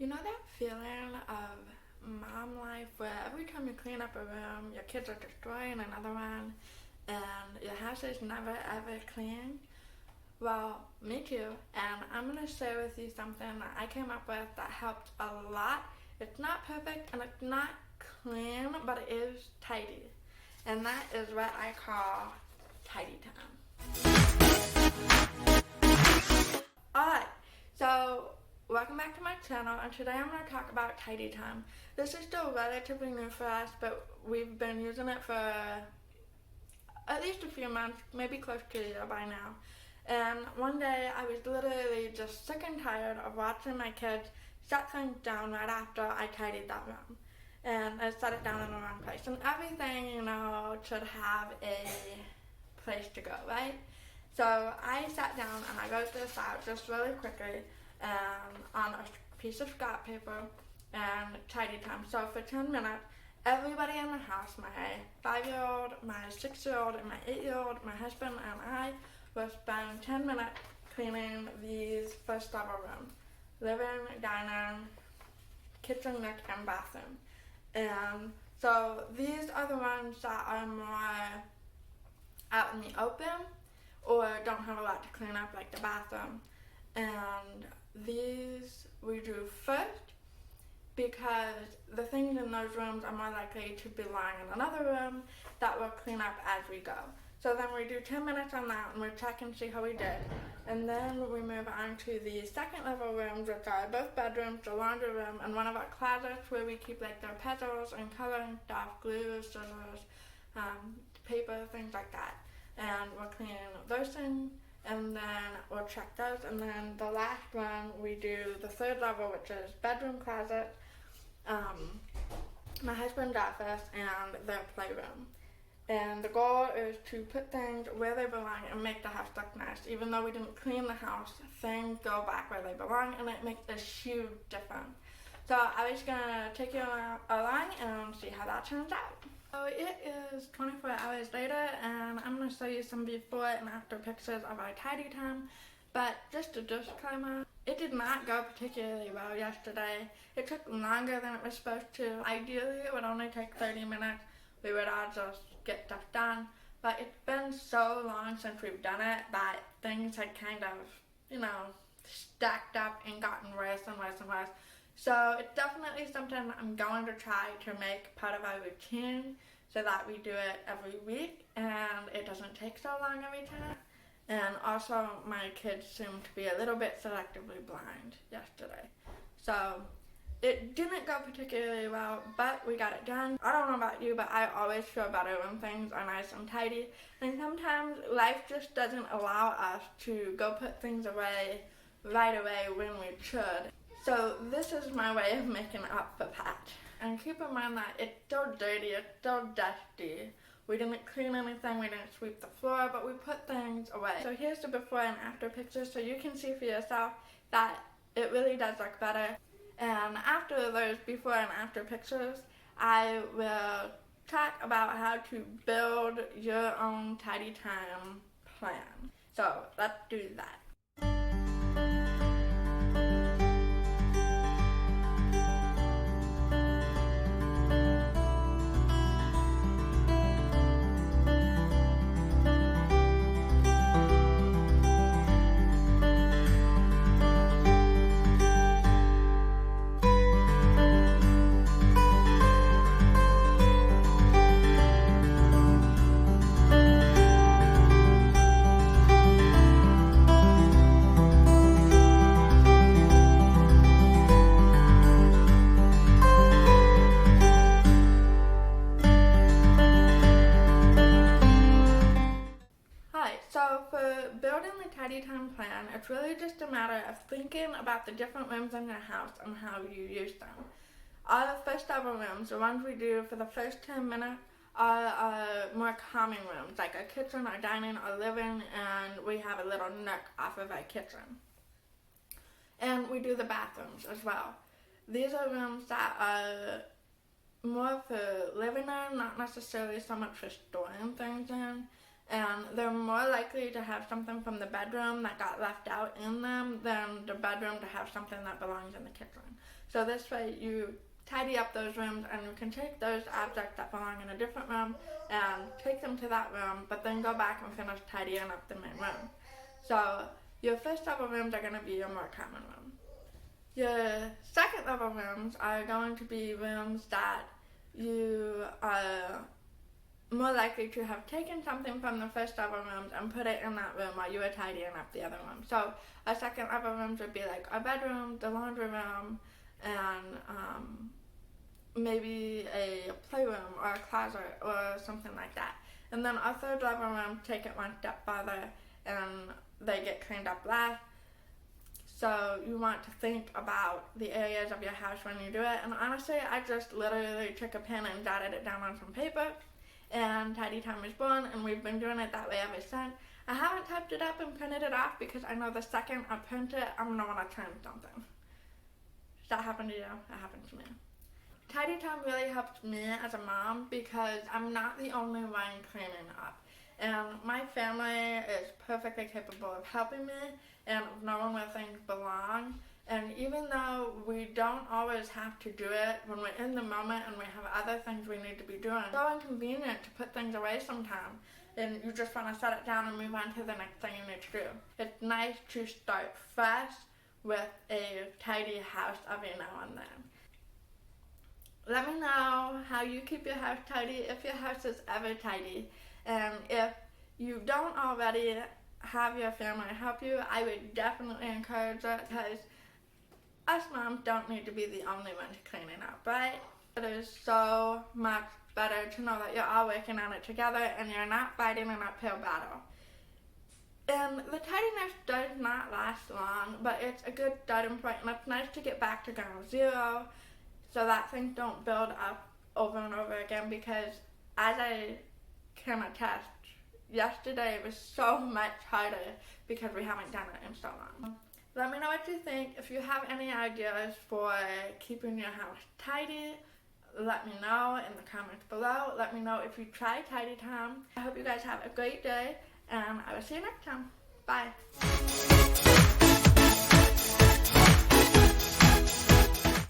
You know that feeling of mom life where every time you clean up a room, your kids are destroying another one and your house is never ever clean? Well, me too, and I'm going to share with you something that I came up with that helped a lot. It's not perfect and it's not clean, but it is tidy. And that is what I call tidy time. Alright, so welcome back to my channel, and today I'm going to talk about tidy time. This is still relatively new for us, but we've been using it for at least a few months, maybe close to a year by now. And one day I was literally just sick and tired of watching my kids set things down right after I tidied that room. And I set it down in the wrong place. And everything, should have a place to go, right? So I sat down and I wrote this out just really quickly on a piece of scrap paper and tidy time. So for 10 minutes, everybody in the house, my 5-year-old, my 6-year-old, and my 8-year-old, my husband, and I will spend 10 minutes cleaning these first level rooms: living, dining, kitchen, nook, and bathroom. And so these are the ones that are more out in the open or don't have a lot to clean up, like the bathroom. And these we do first because the things in those rooms are more likely to belong in another room that we'll clean up as we go. So then we do 10 minutes on that and we check and see how we did. And then we move on to the second level rooms, which are both bedrooms, the laundry room, and one of our closets where we keep like their pencils and coloring stuff, glue, scissors, paper, things like that. And we'll clean those things, and then we'll check those. And then the last one, we do the third level, which is bedroom, closet, my husband's office, and their playroom. And the goal is to put things where they belong and make the house look nice. Even though we didn't clean the house, things go back where they belong, and it makes a huge difference. So I was gonna take you along and see how that turns out. So it is 24 hours later, and I'm gonna show you some before and after pictures of our tidy time. But just a disclaimer, it did not go particularly well yesterday. It took longer than it was supposed to. Ideally, it would only take 30 minutes. We would all just get stuff done. But it's been so long since we've done it that things had kind of, stacked up and gotten worse and worse and worse. So it's definitely something I'm going to try to make part of our routine so that we do it every week and it doesn't take so long every time. And also my kids seem to be a little bit selectively blind yesterday. So it didn't go particularly well, but we got it done. I don't know about you, but I always feel better when things are nice and tidy. And sometimes life just doesn't allow us to go put things away right away when we should. So this is my way of making up for that. And keep in mind that it's still dirty, it's still dusty. We didn't clean anything, we didn't sweep the floor, but we put things away. So here's the before and after pictures so you can see for yourself that it really does look better. And after those before and after pictures, I will talk about how to build your own tidy time plan. So let's do that. So for building the tidy time plan, it's really just a matter of thinking about the different rooms in your house and how you use them. Our first level rooms, the ones we do for the first 10 minutes, are more calming rooms, like our kitchen, our dining, our living, and we have a little nook off of our kitchen. And we do the bathrooms as well. These are rooms that are more for living in, not necessarily so much for storing things in. and they're more likely to have something from the bedroom that got left out in them than the bedroom to have something that belongs in the kitchen. So this way you tidy up those rooms and you can take those objects that belong in a different room and take them to that room, but then go back and finish tidying up the main room. So your first level rooms are going to be your more common room. Your second level rooms are going to be rooms that you are more likely to have taken something from the first level rooms and put it in that room while you were tidying up the other room. So our second level rooms would be like our bedroom, the laundry room, and maybe a playroom or a closet or something like that. And then our third level rooms take it one step further and they get cleaned up last. So you want to think about the areas of your house when you do it. And honestly, I just literally took a pen and jotted it down on some paper, and Tidy Time was born, and we've been doing it that way ever since. I haven't typed it up and printed it off because I know the second I print it, I'm gonna want to change something. Does that happen to you? That happened to me. Tidy Time really helped me as a mom because I'm not the only one cleaning up. And my family is perfectly capable of helping me and of knowing where things belong. And even though we don't always have to do it when we're in the moment and we have other things we need to be doing, it's so inconvenient to put things away sometimes. And you just want to set it down and move on to the next thing you need to do. It's nice to start fresh with a tidy house every now and then. Let me know how you keep your house tidy, if your house is ever tidy. And if you don't already have your family help you, I would definitely encourage it, because us moms don't need to be the only ones cleaning up, right? It is so much better to know that you're all working on it together and you're not fighting an uphill battle. And the tidiness does not last long, but it's a good starting point, and it's nice to get back to ground zero so that things don't build up over and over again, because as I can attest, yesterday it was so much harder because we haven't done it in so long. Let me know what you think. If you have any ideas for keeping your house tidy, let me know in the comments below. Let me know if you try Tidy Time. I hope you guys have a great day, and I will see you next time. Bye.